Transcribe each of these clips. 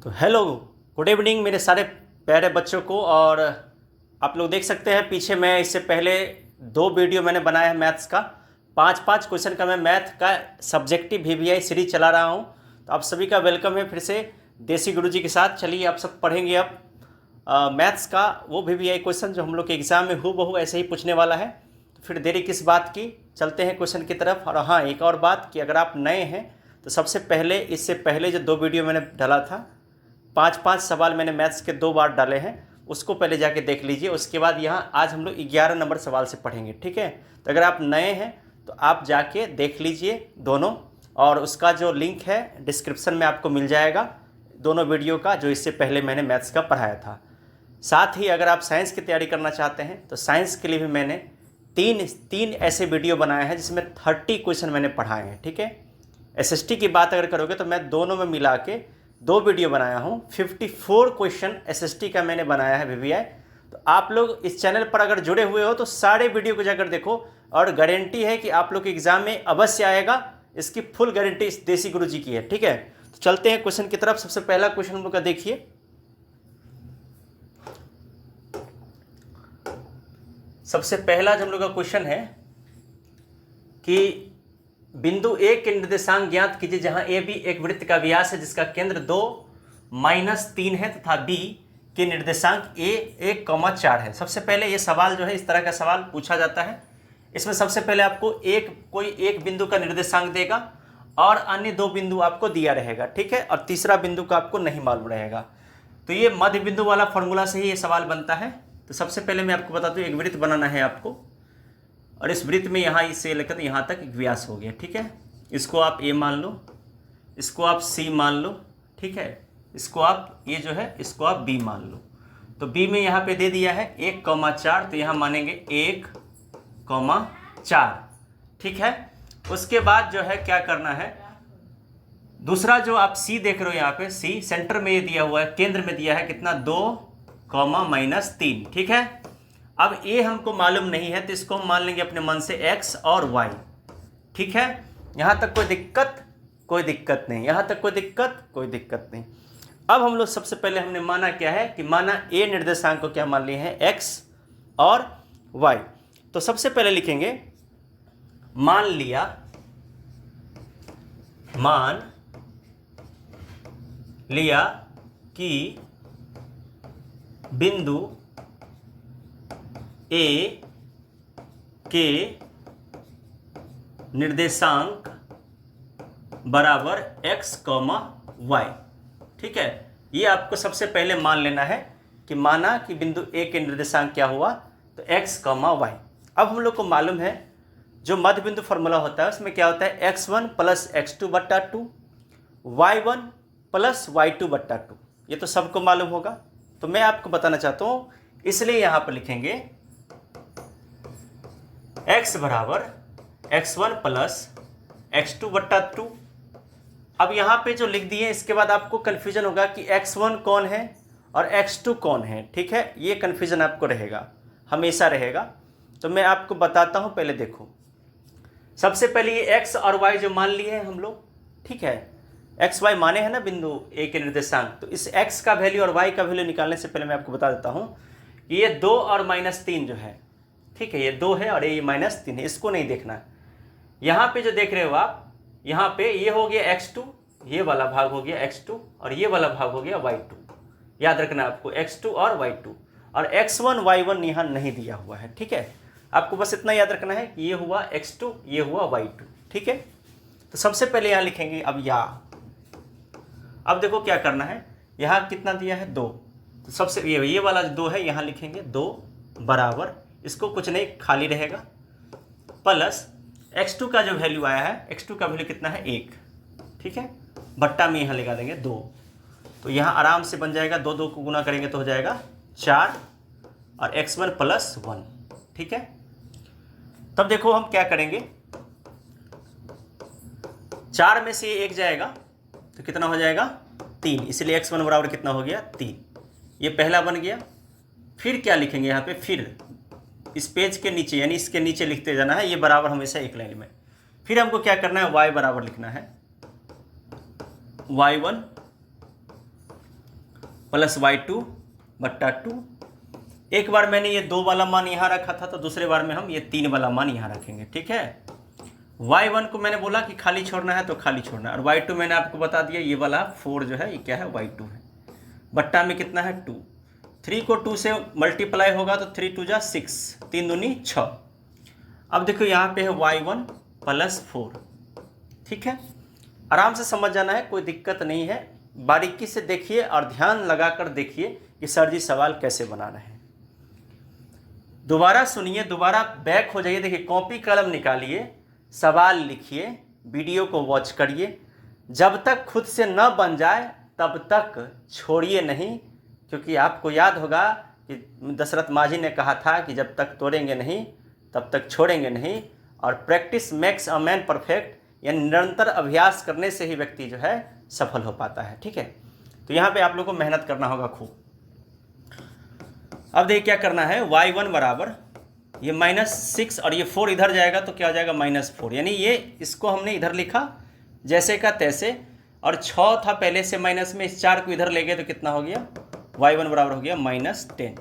तो hello, good evening मेरे सारे प्यारे बच्चों को। और आप लोग देख सकते हैं पीछे मैं इससे पहले 2 वीडियो मैंने बनाया है मैथ्स का। 5-5 क्वेश्चन का मैं मैथ का सब्जेक्टिव वीवीआई सीरीज चला रहा हूं। तो आप सभी का वेलकम है फिर से देसी गुरुजी के साथ। चलिए आप सब पढ़ेंगे अब मैथ्स का वो वीवीआई क्वेश्चन जो हम लोग के एग्ज़ाम में हूबहू ऐसे ही पूछने वाला है। तो फिर देरी किस बात की, चलते हैं क्वेश्चन की तरफ। और हाँ, एक और बात कि अगर आप नए हैं तो सबसे पहले इससे पहले जो 2 वीडियो मैंने डाला था 5-5 सवाल मैंने मैथ्स के 2 बार डाले हैं, उसको पहले जाके देख लीजिए। उसके बाद यहाँ आज हम लोग 11 नंबर सवाल से पढ़ेंगे, ठीक है। तो अगर आप नए हैं तो आप जाके देख लीजिए दोनों, और उसका जो लिंक है डिस्क्रिप्शन में आपको मिल जाएगा दोनों वीडियो का जो इससे पहले मैंने मैथ्स का पढ़ाया था। साथ ही अगर आप साइंस की तैयारी करना चाहते हैं तो साइंस के लिए भी मैंने तीन ऐसे वीडियो बनाए हैं जिसमें 30 क्वेश्चन मैंने पढ़ाए हैं, ठीक है। एसएसटी की बात अगर करोगे तो मैं दोनों में मिला के 2 वीडियो बनाया हूँ। 54 क्वेश्चन एसएसटी का मैंने बनाया है वीवीआई। तो आप लोग इस चैनल पर अगर जुड़े हुए हो तो सारे वीडियो को जाकर देखो, और गारंटी है कि आप लोग के एग्जाम में अवश्य आएगा। इसकी फुल गारंटी इस देसी गुरुजी की है, ठीक है। तो चलते हैं क्वेश्चन की तरफ। सबसे पहला क्वेश्चन हम लोग का देखिए। सबसे पहला जो हम लोग का क्वेश्चन है कि बिंदु ए के निर्देशांक ज्ञात कीजिए जहां ए बी एक वृत्त का व्यास है जिसका केंद्र 2-3 है तथा बी के निर्देशांक ए 1,4 है। सबसे पहले ये सवाल जो है इस तरह का सवाल पूछा जाता है। इसमें सबसे पहले आपको कोई एक बिंदु का निर्देशांक देगा और अन्य 2 बिंदु आपको दिया रहेगा, ठीक है। और तीसरा बिंदु का आपको नहीं मालूम रहेगा। तो ये मध्य बिंदु वाला फॉर्मूला से ही ये सवाल बनता है। तो सबसे पहले मैं आपको बता दूं, एक वृत्त बनाना है आपको, और इस वृत्त में यहाँ से लेकर यहाँ तक एक व्यास हो गया, ठीक है। इसको आप ए मान लो, इसको आप सी मान लो, ठीक है। इसको आप ये जो है इसको आप बी मान लो। तो बी में यहाँ पे दे दिया है 1,4, तो यहाँ मानेंगे 1,4, ठीक है। उसके बाद जो है क्या करना है, दूसरा जो आप सी देख रहे हो यहाँ पे, सी सेंटर में ये दिया हुआ है, केंद्र में दिया है कितना 2,-3, ठीक है। अब ए हमको मालूम नहीं है तो इसको हम मान लेंगे अपने मन से x और y, ठीक है। यहाँ तक कोई दिक्कत नहीं, यहाँ तक कोई दिक्कत नहीं। अब हम लोग सबसे पहले हमने माना क्या है कि माना ए निर्देशांक को क्या मान लिए हैं, x और y। तो सबसे पहले लिखेंगे मान लिया कि बिंदु ए के निर्देशांक बराबर x, y, ठीक है। ये आपको सबसे पहले मान लेना है कि माना कि बिंदु ए के निर्देशांक क्या हुआ, तो x, y। अब हम लोग को मालूम है जो मध्य बिंदु फॉर्मूला होता है उसमें क्या होता है, x1 + x2/2, y1 + y2/2। ये तो सबको मालूम होगा। तो मैं आपको बताना चाहता हूँ, इसलिए यहाँ पर लिखेंगे x बराबर x1 + x2/2। अब यहाँ पे जो लिख दिए इसके बाद आपको कन्फ्यूजन होगा कि x1 कौन है और x2 कौन है, ठीक है। ये कन्फ्यूजन आपको रहेगा, हमेशा रहेगा। तो मैं आपको बताता हूँ, पहले देखो। सबसे पहले ये x और y जो मान लिए हैं हम लोग, ठीक है, x y माने हैं ना बिंदु ए के निर्देशांक। तो इस x का वैल्यू और y का वैल्यू निकालने से पहले मैं आपको बता देता हूँ कि ये 2 और -3 जो है, ठीक है, ये 2 है और ये -3 है, इसको नहीं देखना है। यहाँ पे जो देख रहे हो आप, यहाँ पे ये हो गया x2, ये वाला भाग हो गया x2, और ये वाला भाग हो गया y2। याद रखना आपको x2 और y2, और x1 y1 यहाँ नहीं दिया हुआ है, ठीक है। आपको बस इतना याद रखना है कि ये हुआ x2, ये हुआ y2, ठीक है। तो सबसे पहले यहाँ लिखेंगे अब देखो क्या करना है, यहाँ कितना दिया है 2, तो सबसे ये वाला 2 है, यहाँ लिखेंगे 2 बराबर, इसको कुछ नहीं खाली रहेगा, प्लस x2 का जो वैल्यू आया है, x2 का वैल्यू कितना है 1, ठीक है। बट्टा में यहाँ लगा देंगे 2, तो यहाँ आराम से बन जाएगा, 2 को गुना करेंगे तो हो जाएगा 4, और x1 + 1, ठीक है। तब देखो हम क्या करेंगे, 4 में से 1 जाएगा तो कितना हो जाएगा 3, इसलिए x1 बराबर कितना हो गया 3। ये पहला बन गया। फिर क्या लिखेंगे यहाँ पे, फिर इस पेज के नीचे यानी इसके नीचे लिखते जाना है, ये बराबर हमेशा एक लाइन में। फिर हमको क्या करना है, y बराबर लिखना है y1 प्लस y2 बट्टा 2। एक बार मैंने ये 2 वाला मान यहाँ रखा था, तो दूसरे बार में हम ये 3 वाला मान यहाँ रखेंगे, ठीक है। y1 को मैंने बोला कि खाली छोड़ना है तो खाली छोड़ना है, और y2 मैंने आपको बता दिया ये वाला 4 जो है ये क्या है, y2 है। बट्टा में कितना है 2, 3 को 2 से मल्टीप्लाई होगा तो 3 2 जा 6, 3 दूनी 6। अब देखो यहाँ पे है y1 प्लस 4, ठीक है। आराम से समझ जाना है, कोई दिक्कत नहीं है। बारीकी से देखिए और ध्यान लगाकर देखिए कि सर जी सवाल कैसे बना रहे हैं। दोबारा सुनिए, दोबारा बैक हो जाइए, देखिए कॉपी कलम निकालिए, सवाल लिखिए, वीडियो को वॉच करिए। जब तक खुद से न बन जाए तब तक छोड़िए नहीं, क्योंकि आपको याद होगा कि दशरथ माझी ने कहा था कि जब तक तोड़ेंगे नहीं तब तक छोड़ेंगे नहीं। और practice makes a man perfect, यानी निरंतर अभ्यास करने से ही व्यक्ति जो है सफल हो पाता है, ठीक है। तो यहाँ पे आप लोगों को मेहनत करना होगा खूब। अब देखिए क्या करना है, y1 बराबर ये -6 और ये 4 इधर जाएगा तो क्या हो जाएगा -4, यानी ये इसको हमने इधर लिखा जैसे का तैसे, और 6 था पहले से माइनस में, इस 4 को इधर ले गए तो कितना हो गया, y1 बराबर हो गया -10।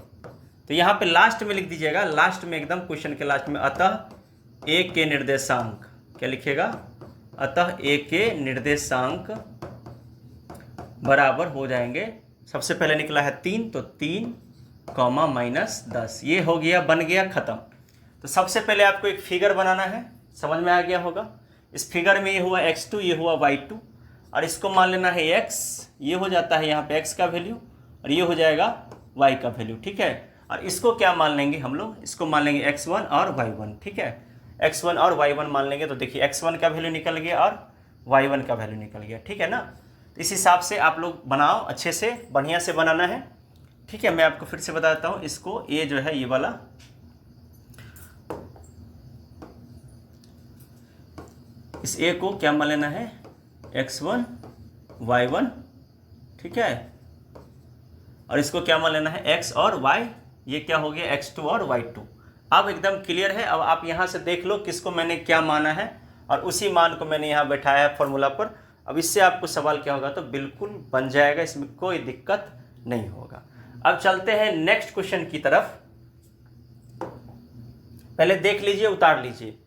तो यहाँ पे लास्ट में लिख दीजिएगा, लास्ट में एकदम क्वेश्चन के लास्ट में, अतः a के निर्देशांक, क्या लिखिएगा, अतः a के निर्देशांक बराबर हो जाएंगे, सबसे पहले निकला है 3 तो 3, -10, ये हो गया, बन गया, ख़त्म। तो सबसे पहले आपको एक फिगर बनाना है, समझ में आ गया होगा। इस फिगर में ये हुआ x2, ये हुआ y2, और इसको मान लेना है x, ये हो जाता है यहाँ पे x का वैल्यू, और ये हो जाएगा y का वैल्यू, ठीक है। और इसको क्या मान लेंगे हम लोग, इसको मान लेंगे x1 और y1, ठीक है। x1 और y1 मान लेंगे तो देखिए x1 का वैल्यू निकल गया और y1 का वैल्यू निकल गया, ठीक है ना। तो इस हिसाब से आप लोग बनाओ, अच्छे से बढ़िया से बनाना है, ठीक है। मैं आपको फिर से बता देता हूँ, इसको ये जो है ये वाला, इस a को क्या मान लेना है, x1 y1, ठीक है, और इसको क्या मान लेना है x और y, ये क्या हो गया x2 और y2। अब एकदम क्लियर है। अब आप यहाँ से देख लो किसको मैंने क्या माना है, और उसी मान को मैंने यहाँ बैठाया है फॉर्मूला पर। अब इससे आपको सवाल क्या होगा, तो बिल्कुल बन जाएगा, इसमें कोई दिक्कत नहीं होगा। अब चलते हैं नेक्स्ट क्वेश्चन की तरफ। पहले देख लीजिए, उतार लीजिए।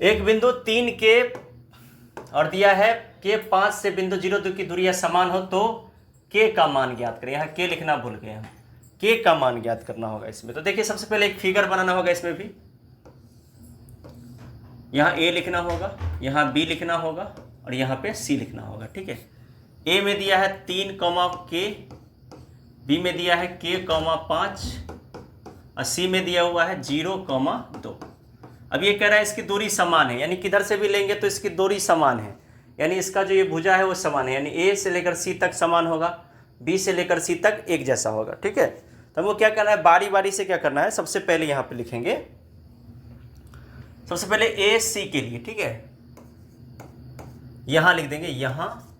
एक बिंदु 3 के और दिया है के 5 से बिंदु 0 की दूरियां समान हो तो के का मान ज्ञात करें। यहाँ के लिखना भूल गए हम, के का मान ज्ञात करना होगा इसमें। तो देखिए सबसे पहले एक फिगर बनाना होगा इसमें भी, यहाँ ए लिखना होगा, यहाँ बी लिखना होगा और यहाँ पे सी लिखना होगा, ठीक है। ए में दिया है 3, के, बी में दिया है के, 5 और सी में दिया हुआ है 0, 2। अब ये कह रहा है इसकी दूरी समान है, यानी किधर से भी लेंगे तो इसकी दूरी समान है, यानी इसका जो ये भुजा है वो समान है, यानी ए से लेकर सी तक समान होगा, बी से लेकर सी तक एक जैसा होगा, ठीक है। तो हमको क्या करना है, बारी बारी से क्या करना है, सबसे पहले यहाँ पे लिखेंगे, सबसे पहले ए सी के लिए, ठीक है, यहाँ लिख देंगे, यहाँ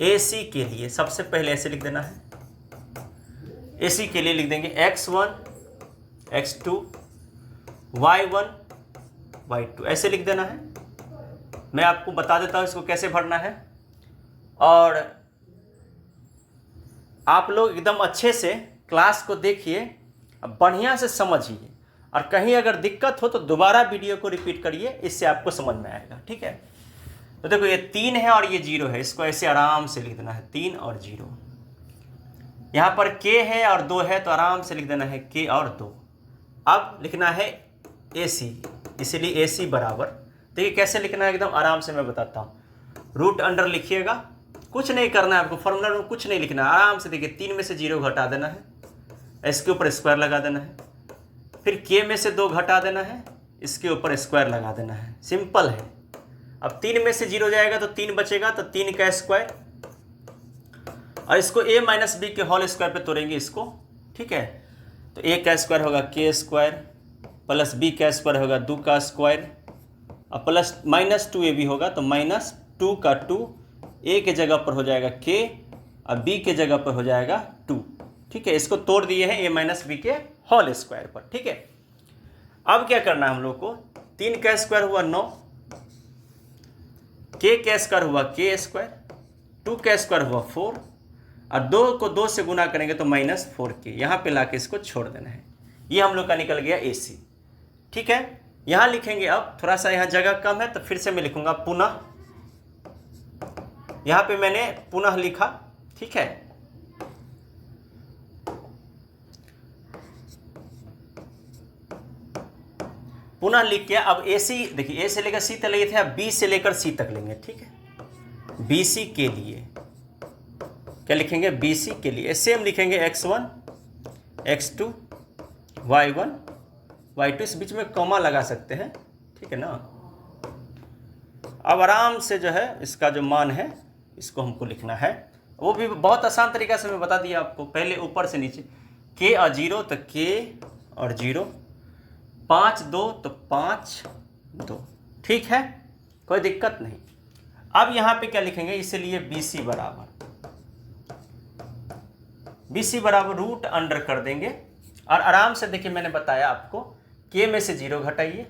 ए सी के लिए सबसे पहले ऐसे लिख देना है, ए सी के लिए लिख देंगे x1 x2 y1 y2, ऐसे लिख देना है। मैं आपको बता देता हूँ इसको कैसे भरना है, और आप लोग एकदम अच्छे से क्लास को देखिए, बढ़िया से समझिए, और कहीं अगर दिक्कत हो तो दोबारा वीडियो को रिपीट करिए, इससे आपको समझ में आएगा, ठीक है। तो देखो ये 3 है और ये 0 है, इसको ऐसे आराम से लिख देना है, 3 और 0। यहाँ पर k है और 2 है तो आराम से लिख देना है k और 2। अब लिखना है AC, इसीलिए AC बराबर, देखिए कैसे लिखना है, एकदम आराम से मैं बताता हूँ। रूट अंडर लिखिएगा, कुछ नहीं करना है आपको, फॉर्मूला में कुछ नहीं लिखना है, आराम से देखिए 3 में से 0 घटा देना है, इसके ऊपर स्क्वायर लगा देना है, फिर k में से 2 घटा देना है, इसके ऊपर स्क्वायर लगा देना है, सिंपल है। अब 3 में से 0 जाएगा तो 3 बचेगा, तो 3 का स्क्वायर, और इसको a माइनस बी के होल स्क्वायर पे तोड़ेंगे इसको, ठीक है। तो a का स्क्वायर होगा k स्क्वायर, प्लस b का स्क्वायर होगा 2 का स्क्वायर, और प्लस -2ab होगा, तो -2 का 2, a के जगह पर हो जाएगा k और b के जगह पर हो जाएगा 2, ठीक है। इसको तोड़ दिए हैं a माइनस बी के होल स्क्वायर पर, ठीक है। अब क्या करना है हम लोग को, 3 का स्क्वायर हुआ 9, के का स्क्वायर हुआ के स्क्वायर, 2 का स्क्वायर हुआ 4, और 2 को 2 से गुना करेंगे तो -4k, यहाँ पे लाके इसको छोड़ देना है। ये हम लोग का निकल गया AC। ठीक है, यहाँ लिखेंगे। अब थोड़ा सा यहाँ जगह कम है तो फिर से मैं लिखूंगा पुनः, यहाँ पे मैंने पुनः लिखा। ठीक है, पुनः लिख के अब AC, देखिए A से लेकर C तक लिए थे, अब B से लेकर C तक लेंगे। ठीक है, BC के लिए क्या लिखेंगे, BC के लिए सेम लिखेंगे x1 x2 y1 y2, इस बीच में कॉमा लगा सकते हैं। ठीक है ना। अब आराम से जो है इसका जो मान है इसको हमको लिखना है, वो भी बहुत आसान तरीका से मैं बता दिया आपको। पहले ऊपर से नीचे k और 0 तो k और 0, 5 2 तो 5 2। ठीक है, कोई दिक्कत नहीं। अब यहाँ पे क्या लिखेंगे, इसलिए BC बराबर रूट अंडर कर देंगे, और आराम से देखिए मैंने बताया आपको, k में से 0 घटाइए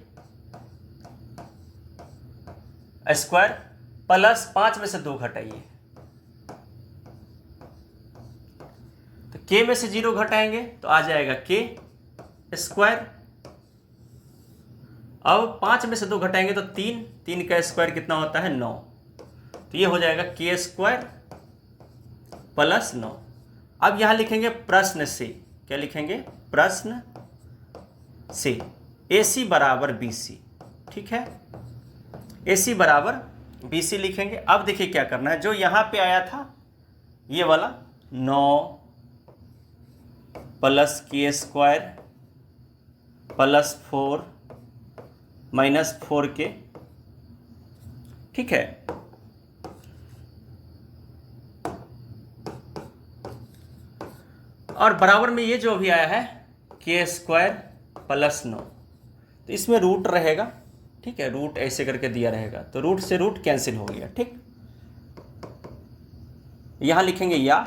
स्क्वायर, प्लस 5 में से 2 घटाइए, तो k में से 0 घटाएंगे तो आ जाएगा k स्क्वायर। अब 5 में से 2 घटाएंगे तो 3, 3 का स्क्वायर कितना होता है 9, तो ये हो जाएगा k स्क्वायर प्लस 9। अब यहाँ लिखेंगे प्रश्न से, क्या लिखेंगे, प्रश्न से AC बराबर BC। ठीक है, AC बराबर BC लिखेंगे। अब देखिए क्या करना है, जो यहाँ पे आया था ये वाला 9 plus k square plus 4 minus 4k। ठीक है, और बराबर में ये जो भी आया है k स्क्वायर प्लस 9, तो इसमें रूट रहेगा। ठीक है, रूट ऐसे करके दिया रहेगा, तो रूट से रूट कैंसिल हो गया। ठीक, यहाँ लिखेंगे या,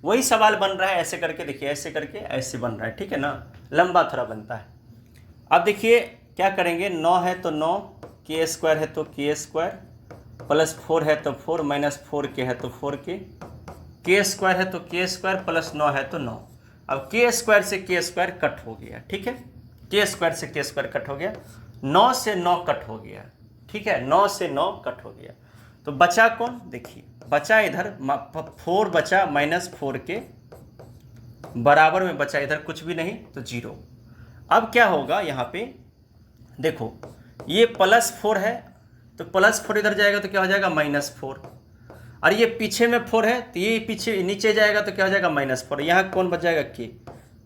वही सवाल बन रहा है ऐसे करके, देखिए ऐसे करके ऐसे बन रहा है। ठीक है ना, लंबा थोड़ा बनता है। अब देखिए क्या करेंगे, 9 है तो 9, k स्क्वायर है तो k स्क्वायर, प्लस 4 है तो 4, माइनस 4k है तो 4k, k स्क्वायर है तो k स्क्वायर, प्लस 9 है तो 9। अब k स्क्वायर से k स्क्वायर कट हो गया। ठीक है, k स्क्वायर से k स्क्वायर कट हो गया, 9 से 9 कट हो गया। ठीक है, 9 से 9 कट हो गया, तो बचा कौन, देखिए बचा इधर 4 बचा माइनस 4k, बराबर में बचा इधर कुछ भी नहीं तो 0। अब क्या होगा, यहाँ पे देखो ये प्लस 4 है तो प्लस 4 इधर जाएगा तो क्या हो जाएगा -4, और ये पीछे में 4 है तो ये पीछे नीचे जाएगा तो क्या हो जाएगा -4। यहाँ कौन बच जाएगा, k,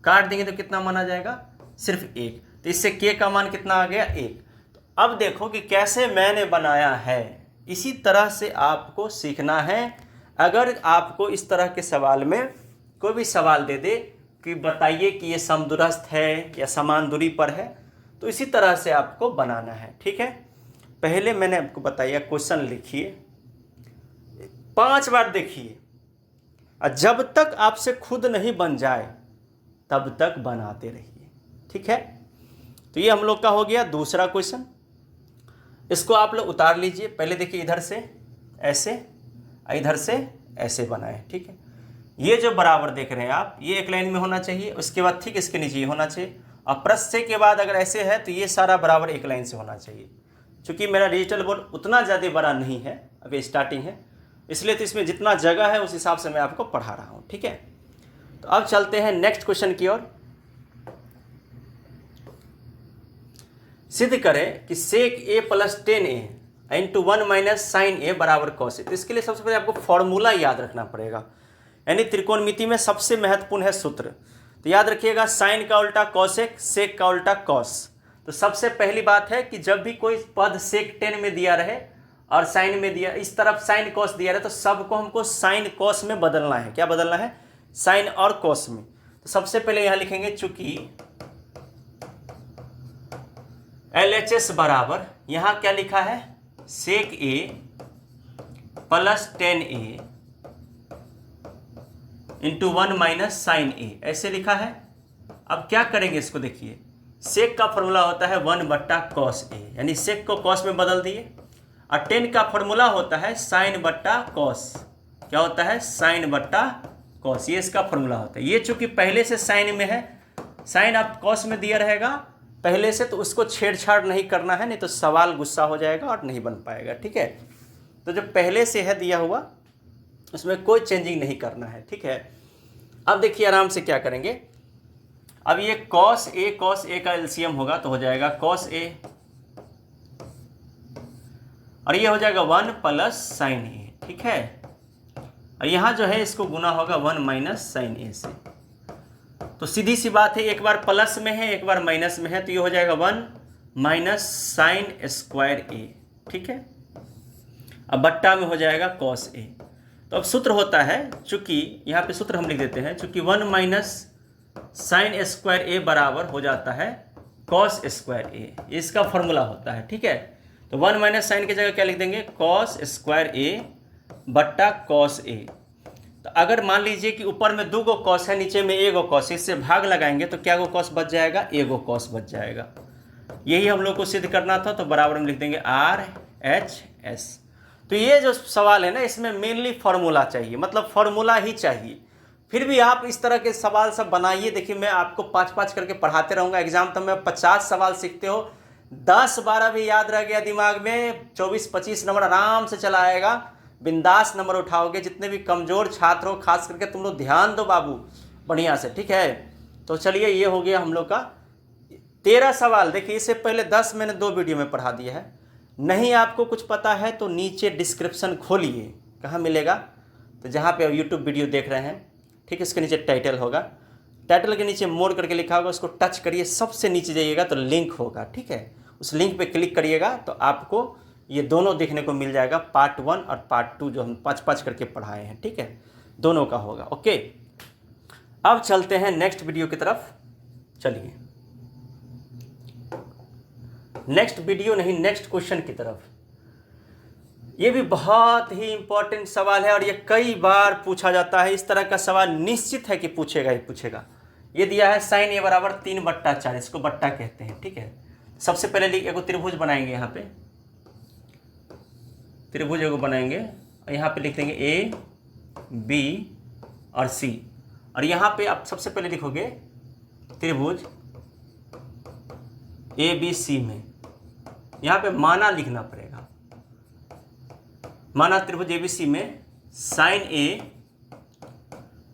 काट देंगे तो कितना मान आ जाएगा, सिर्फ 1, तो इससे k का मान कितना आ गया, 1। तो अब देखो कि कैसे मैंने बनाया है, इसी तरह से आपको सीखना है। अगर आपको इस तरह के सवाल में कोई भी सवाल दे दे कि बताइए कि ये समदूरस्थ है या समान दूरी पर है, तो इसी तरह से आपको बनाना है। ठीक है, पहले मैंने आपको बताया क्वेश्चन लिखिए, 5 बार देखिए, और जब तक आपसे खुद नहीं बन जाए तब तक बनाते रहिए। ठीक है, तो ये हम लोग का हो गया दूसरा क्वेश्चन। इसको आप लोग उतार लीजिए। पहले देखिए इधर से ऐसे, इधर से ऐसे बनाए। ठीक है, ये जो बराबर देख रहे हैं आप, ये एक लाइन में होना चाहिए, उसके बाद ठीक इसके नीचे होना चाहिए, और प्रश्न से के बाद अगर ऐसे है तो ये सारा बराबर एक लाइन से होना चाहिए। चूँकि मेरा डिजिटल बोर्ड उतना ज़्यादा बड़ा नहीं है, अभी स्टार्टिंग है, इसलिए तो इसमें जितना जगह है उस हिसाब से मैं आपको पढ़ा रहा हूँ। ठीक है, तो अब चलते हैं नेक्स्ट क्वेश्चन की ओर। सिद्ध करें कि sec a plus 10a into 1 minus sine a बराबर कॉस a। तो इसके लिए सबसे पहले आपको फॉर्मूला याद रखना पड़ेगा, यानी त्रिकोणमिति में सबसे महत्वपूर्ण है सूत्र। तो याद रखिएगा, साइन का उल्टा कॉसेक, सेक का उल्टा कॉस। तो सबसे पहली बात है कि जब भी कोई पद सेक 10 में दिया रहे और साइन में दिया, इस तरफ साइन कॉस दिया रहे, तो सबको हमको साइन कॉस में बदलना है। क्या बदलना है, साइन और कॉस में। तो सबसे पहले यहाँ लिखेंगे, चूंकि LHS बराबर, यहाँ क्या लिखा है, sec a plus 10a into 1 minus sine a, ऐसे लिखा है। अब क्या करेंगे इसको, देखिए सेक का फॉर्मूला होता है 1/cos a, यानी सेक को कॉस में बदल दिए, और टेन का फॉर्मूला होता है साइन बट्टा कॉस। क्या होता है? साइन बट्टा कॉस, ये इसका फॉर्मूला होता है। ये चूंकि पहले से साइन में है, साइन आप कॉस में दिया रहेगा पहले से, तो उसको छेड़छाड़ नहीं करना है, नहीं तो सवाल गुस्सा हो जाएगा और नहीं बन पाएगा। ठीक है, तो जो पहले से है दिया हुआ उसमें कोई चेंजिंग नहीं करना है। ठीक है, अब देखिए आराम से क्या करेंगे। अब ये कॉस ए का एलसीएम होगा तो हो जाएगा कॉस ए, और ये हो जाएगा 1 प्लस साइन ए। ठीक है, और यहाँ जो है इसको गुना होगा 1 माइनस साइन ए से। तो सीधी सी बात है, एक बार प्लस में है एक बार माइनस में है, तो ये हो जाएगा 1 माइनस साइन स्क्वायर ए। ठीक है, अब बट्टा में हो जाएगा कॉस ए। तो अब सूत्र होता है, चूंकि यहाँ पे सूत्र हम लिख देते हैं, चूंकि 1 माइनस साइन स्क्वायर ए बराबर हो जाता है कॉस स्क्वायर ए, इसका फॉर्मूला होता है। ठीक है, तो 1 माइनस साइन की जगह क्या लिख देंगे? कॉस स्क्वायर ए बट्टा कॉस ए। तो अगर मान लीजिए कि ऊपर में 2 गो कॉस है, नीचे में 1 गो कॉस, इससे भाग लगाएंगे तो क्या गो कॉस बच जाएगा? 1 गो कॉस बच जाएगा। यही हम लोग को सिद्ध करना था, तो बराबर हम लिख देंगे आर एच एस। तो ये जो सवाल है ना, इसमें मेनली फार्मूला चाहिए, मतलब फार्मूला ही चाहिए। फिर भी आप इस तरह के सवाल सब बनाइए। देखिए मैं आपको 5-5 करके पढ़ाते रहूँगा। एग्जाम तक में 50 सवाल सीखते हो, 10-12 भी याद रह गया दिमाग में, 24-25 नंबर आराम से चला आएगा। बिंदास नंबर उठाओगे। जितने भी कमज़ोर छात्र हो खास करके तुम लोग ध्यान दो बाबू बढ़िया से। ठीक है, तो चलिए ये हो गया हम लोग का 13 सवाल। देखिए इससे पहले 10 मैंने 2 वीडियो में पढ़ा दिया है। नहीं आपको कुछ पता है तो नीचे डिस्क्रिप्शन खोलिए, कहाँ मिलेगा? तो जहाँ पे आप यूट्यूब वीडियो देख रहे हैं, ठीक, इसके नीचे टाइटल होगा, टाइटल के नीचे मोड़ करके लिखा होगा, उसको टच करिए, सबसे नीचे जाइएगा तो लिंक होगा। ठीक है, उस लिंक पे क्लिक करिएगा तो आपको ये दोनों देखने को मिल जाएगा, पार्ट 1 और पार्ट 2 जो हम 5-5 करके पढ़ाए हैं। ठीक है, दोनों का होगा। ओके, अब चलते हैं नेक्स्ट वीडियो की तरफ। चलिए नेक्स्ट वीडियो नहीं, नेक्स्ट क्वेश्चन की तरफ। ये भी बहुत ही इंपॉर्टेंट सवाल है और ये कई बार पूछा जाता है। इस तरह का सवाल निश्चित है कि पूछेगा ही पूछेगा। ये दिया है साइन ए बराबर 3/4, इसको बट्टा कहते हैं। ठीक है, सबसे पहले एक त्रिभुज बनाएंगे, यहाँ पे त्रिभुज एगो बनाएंगे और यहाँ पे लिख देंगे ए बी और सी, और यहाँ पे आप सबसे पहले लिखोगे त्रिभुज ए बी सी में, यहाँ पे माना लिखना पड़ेगा। माना त्रिभुज ए बी सी में साइन ए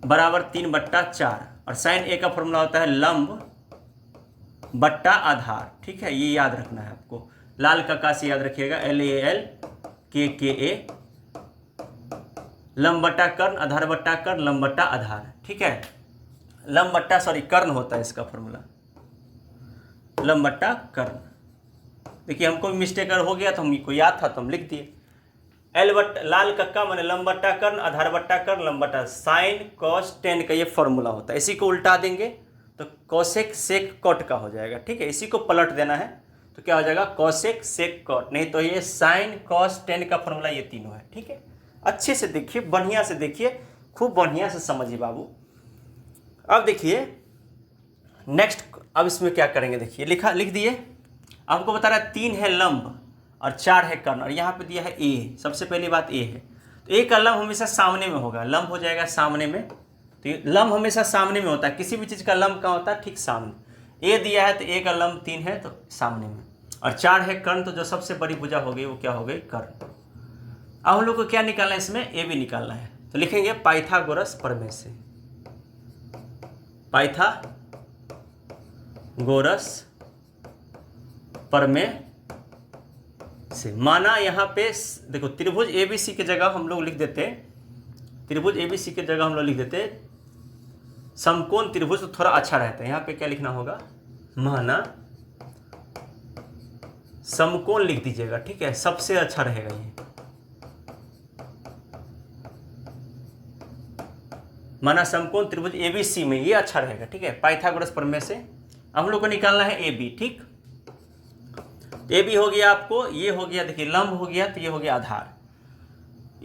बराबर 3/4, और साइन ए का फॉर्मूला होता है लंब बट्टा आधार। ठीक है, ये याद रखना है आपको। लाल का से याद रखिएगा, LAL KA, लंब बट्टा कर्ण, आधार बट्टा कर्ण, लंब बट्टा आधार। ठीक है, लंब बट्टा कर्ण होता है इसका फॉर्मूला, लंब बट्टा कर्ण। देखिए हमको भी मिस्टेक हो गया तो हमको याद था तो हम लिख दिए। लाल कक्का माने लंब बट्टा कर्ण, आधार बट्टा कर्ण, लंब बट्टा साइन कॉस टेन का ये फॉर्मूला होता है। इसी को उल्टा देंगे तो कोसेक सेक कॉट का हो जाएगा। ठीक है, इसी को पलट देना है तो क्या हो जाएगा? कोसेक सेक कॉट, नहीं तो ये साइन कॉस टेन का फॉर्मूला ये तीनों है। ठीक है, अच्छे से देखिए, बढ़िया से देखिए, खूब बढ़िया से समझिए बाबू। अब देखिए नेक्स्ट, अब इसमें क्या करेंगे, देखिए लिख दिए। आपको बता रहा है 3 है लंब और 4 है कर्ण, और यहाँ पे दिया है ए। सबसे पहली बात ए है, तो ए का लंब हमेशा सामने में होगा, लंब हो जाएगा सामने में। तो ये लंब हमेशा सामने में होता है, किसी भी चीज़ का लंब कहाँ होता है? ठीक सामने। ए दिया है तो ए का लंब 3 है तो सामने में, और 4 है कर्ण, तो जो सबसे बड़ी भुजा हो गई वो क्या हो गई? कर्ण। अब हम लोग को क्या निकालना है इसमें? ए भी निकालना है, तो लिखेंगे पाइथागोरस प्रमेय से। पाइथागोरस प्रमेय से माना, यहाँ पे देखो त्रिभुज ABC की जगह हम लोग लिख देते, त्रिभुज ABC की जगह हम लोग लिख देते समकोण त्रिभुज, तो थोड़ा अच्छा रहता है। यहाँ पे क्या लिखना होगा? माना समकोण लिख दीजिएगा। ठीक है, सबसे अच्छा रहेगा ये। माना समकोण त्रिभुज ABC में, ये अच्छा रहेगा। ठीक है, पाइथागोरस प्रमेय से हम लोग को निकालना है AB। ठीक, AB हो गया आपको, ये हो गया, देखिए लंब हो गया, तो ये हो गया आधार।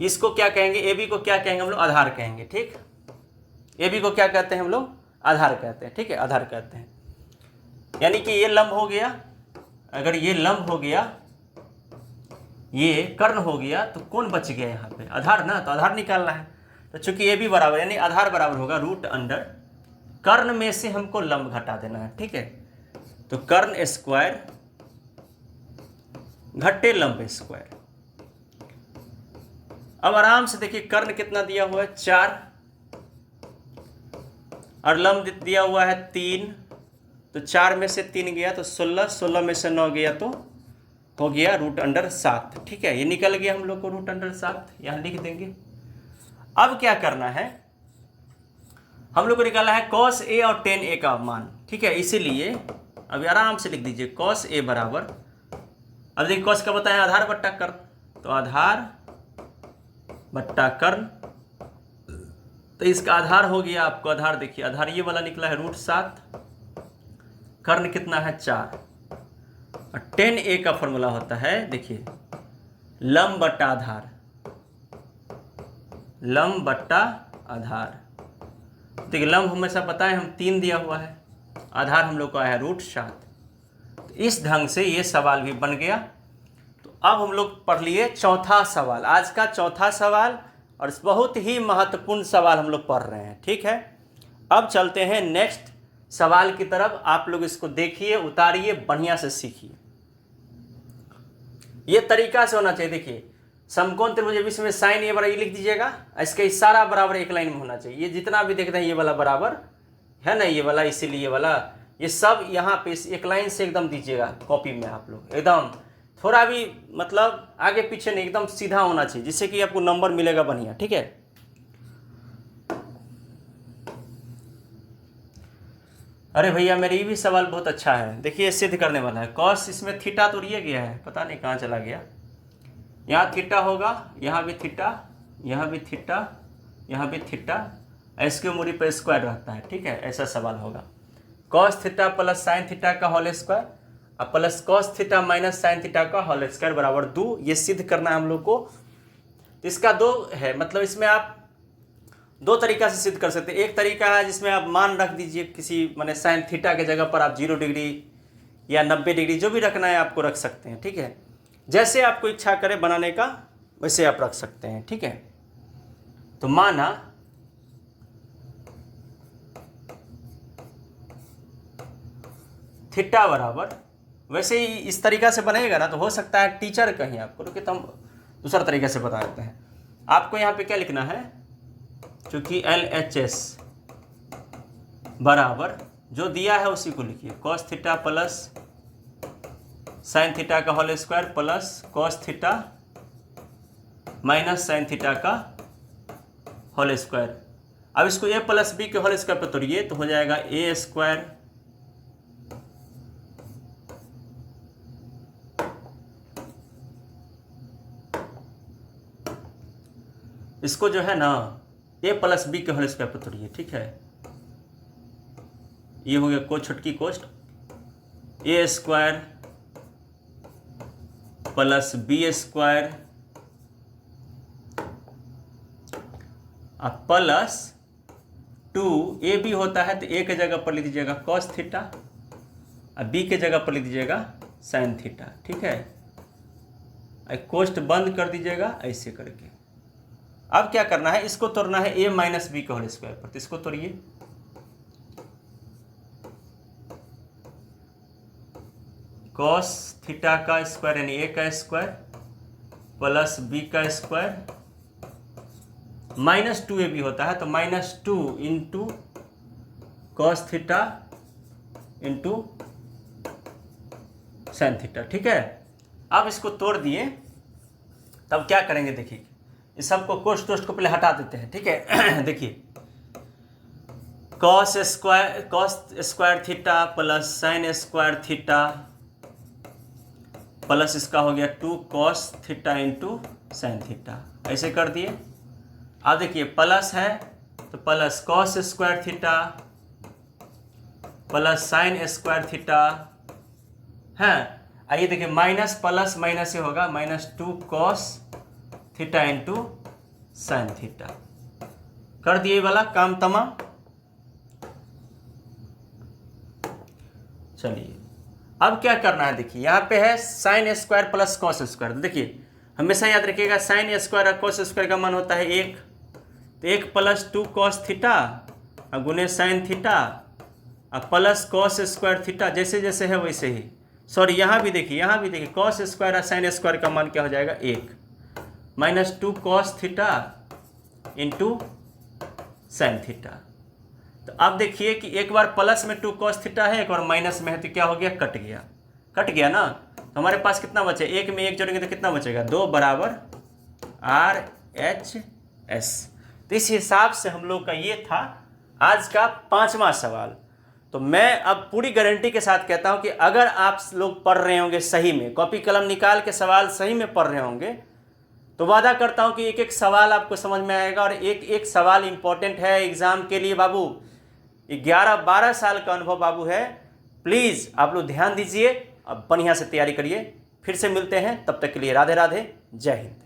इसको क्या कहेंगे? AB को क्या कहेंगे हम लोग? आधार कहेंगे। ठीक, AB को क्या कहते हैं हम लोग? आधार कहते हैं। ठीक है, आधार कहते हैं। यानी कि ये लंब हो गया, अगर ये लंब हो गया ये कर्ण हो गया, तो कौन बच गया यहाँ पे? आधार ना, तो आधार निकालना है। तो चूंकि ये भी बराबर यानी आधार बराबर होगा रूट अंडर कर्ण में से हमको लंब घटा देना है, ठीक है। तो कर्ण स्क्वायर घटे लंब स्क्वायर। अब आराम से देखिए कर्ण कितना दिया हुआ है 4 और लंब दिया हुआ है 3, तो 4 में से 3 गया तो 16, 16 में से 9 गया तो हो गया रूट अंडर 7, ठीक है। ये निकल गया हम लोग को रूट अंडर 7, यहाँ लिख देंगे। अब क्या करना है, हम लोग को निकालना है cos a और tan a का मान, ठीक है। इसीलिए अभी आराम से लिख दीजिए cos a बराबर, अब देखिए cos का बताया आधार बट्टा कर्ण, तो आधार बट्टा कर्ण, तो इसका आधार हो गया आपको, आधार देखिए आधार ये वाला निकला है रूट 7, कर्ण कितना है 4, और tan a का फॉर्मूला होता है देखिए लंब बट्टा आधार, लंब बट्टा आधार। देखिए लंब हमेशा पता है हम 3 दिया हुआ है, आधार हम लोग को आया है रूट 7। तो इस ढंग से ये सवाल भी बन गया। तो अब हम लोग पढ़ लिए चौथा सवाल, आज का चौथा सवाल, और बहुत ही महत्वपूर्ण सवाल हम लोग पढ़ रहे हैं, ठीक है। अब चलते हैं नेक्स्ट सवाल की तरफ। आप लोग इसको देखिए, उतारिए, बढ़िया से सीखिए। ये तरीका से होना चाहिए। देखिए समकोण त्रिभुज विषय में साइन ए बराबर ये लिख दीजिएगा, इसका इशारा बराबर एक लाइन में होना चाहिए। ये जितना भी देखते हैं ये वाला बराबर है ना, ये वाला, इसीलिए ये वाला, ये सब यहाँ पे एक लाइन से एकदम दीजिएगा कॉपी में। आप लोग एकदम थोड़ा भी मतलब आगे पीछे नहीं, एकदम सीधा होना चाहिए, जिससे कि आपको नंबर मिलेगा बढ़िया, ठीक है। अरे भैया मेरे ये भी सवाल बहुत अच्छा है, देखिए सिद्ध करने वाला है। कॉस इसमें थीटा तो लिए गया है, पता नहीं कहाँ चला गया। यहाँ थीटा होगा, यहाँ भी थीटा, यहाँ भी थीटा, यहाँ भी थीटा, इसके मूरी पर स्क्वायर रहता है, ठीक है। ऐसा सवाल होगा cos theta plus sine theta का होल स्क्वायर और plus cos theta minus sine theta का होल स्क्वायर बराबर 2। ये सिद्ध करना है हम लोग को। इसका 2 है, मतलब इसमें आप 2 तरीका से सिद्ध कर सकते हैं। एक तरीका है जिसमें आप मान रख दीजिए किसी, माने साइन थीटा के जगह पर आप 0 डिग्री या 90 डिग्री जो भी रखना है आपको रख सकते हैं, ठीक है। जैसे आपको इच्छा करे बनाने का वैसे आप रख सकते हैं, ठीक है। तो माना थीटा बराबर, वैसे ही इस तरीका से बनेगा ना, तो हो सकता है टीचर कहीं आपको, रुके तो हम दूसरा तरीका से बता देते हैं। आपको यहाँ पे क्या लिखना है, क्योंकि LHS बराबर जो दिया है उसी को लिखिए, cos theta plus sine theta का whole square plus cos theta minus sine theta का होल स्क्वायर। अब इसको a प्लस बी के होल स्क्वायर पर तोड़िए तो हो जाएगा a स्क्वायर इसको जो है ना a प्लस बी के होल स्क्वायर पर तोड़िए, ठीक है। ये हो गया कोष्ट, छुटकी कोष्ट, a square plus B square plus 2 A B होता है तो ए के जगह पर लिख दीजिएगा कॉस थीटा और बी के जगह पर लिख दीजिएगा साइन थीटा, ठीक है। कोष्ट बंद कर दीजिएगा ऐसे करके। अब क्या करना है, इसको तोड़ना है a माइनस बी के होल स्क्वायर पर, तो इसको तोड़िए। कॉस थीटा का स्क्वायर यानी a का स्क्वायर प्लस b का स्क्वायर माइनस 2ab होता है तो minus 2 into cos theta into sine theta, ठीक है। अब इसको तोड़ दिए, तब क्या करेंगे देखिए, इस सबको कोष्ट तोष्ट को पहले हटा देते हैं, ठीक है। देखिए cos square theta plus sine square theta plus इसका हो गया 2 cos theta into sine theta, ऐसे कर दिए। अब देखिए प्लस है तो plus cos square theta plus sine square theta है। आइए देखिए माइनस प्लस माइनस से होगा minus 2 cos theta into sine theta, कर दिए वाला काम तमाम। चलिए अब क्या करना है, देखिए यहाँ पे है sine square plus cos square. देखिए हमेशा याद रखिएगा साइन स्क्वायर और कॉस स्क्वायर का मान होता है 1, तो 1 + 2 कॉस थीटा और गुने साइन थीटा और प्लस कॉस स्क्वायर थीटा, जैसे जैसे है वैसे ही। सॉरी यहाँ भी देखिए कॉस स्क्वायर और साइन स्क्वायर का मान क्या हो जाएगा 1 - 2 cos theta into sine theta. तो अब देखिए कि एक बार प्लस में 2 कॉस थीटा है, एक बार माइनस में है, तो क्या हो गया, कट गया ना। तो हमारे पास कितना बचे, 1 में 1 जोड़ेंगे तो कितना बचेगा, 2 = RHS। तो इस हिसाब से हम लोग का ये था आज का 5वां सवाल। तो मैं अब पूरी गारंटी के साथ कहता हूं कि अगर आप लोग पढ़ रहे होंगे सही में, कॉपी कलम निकाल के सवाल सही में पढ़ रहे होंगे, तो वादा करता हूं कि एक एक सवाल आपको समझ में आएगा और एक एक सवाल इंपॉर्टेंट है एग्जाम के लिए। बाबू 11-12 साल का अनुभव बाबू है, प्लीज़ आप लोग ध्यान दीजिए, अब बढ़िया से तैयारी करिए। फिर से मिलते हैं, तब तक के लिए राधे राधे, जय हिंद।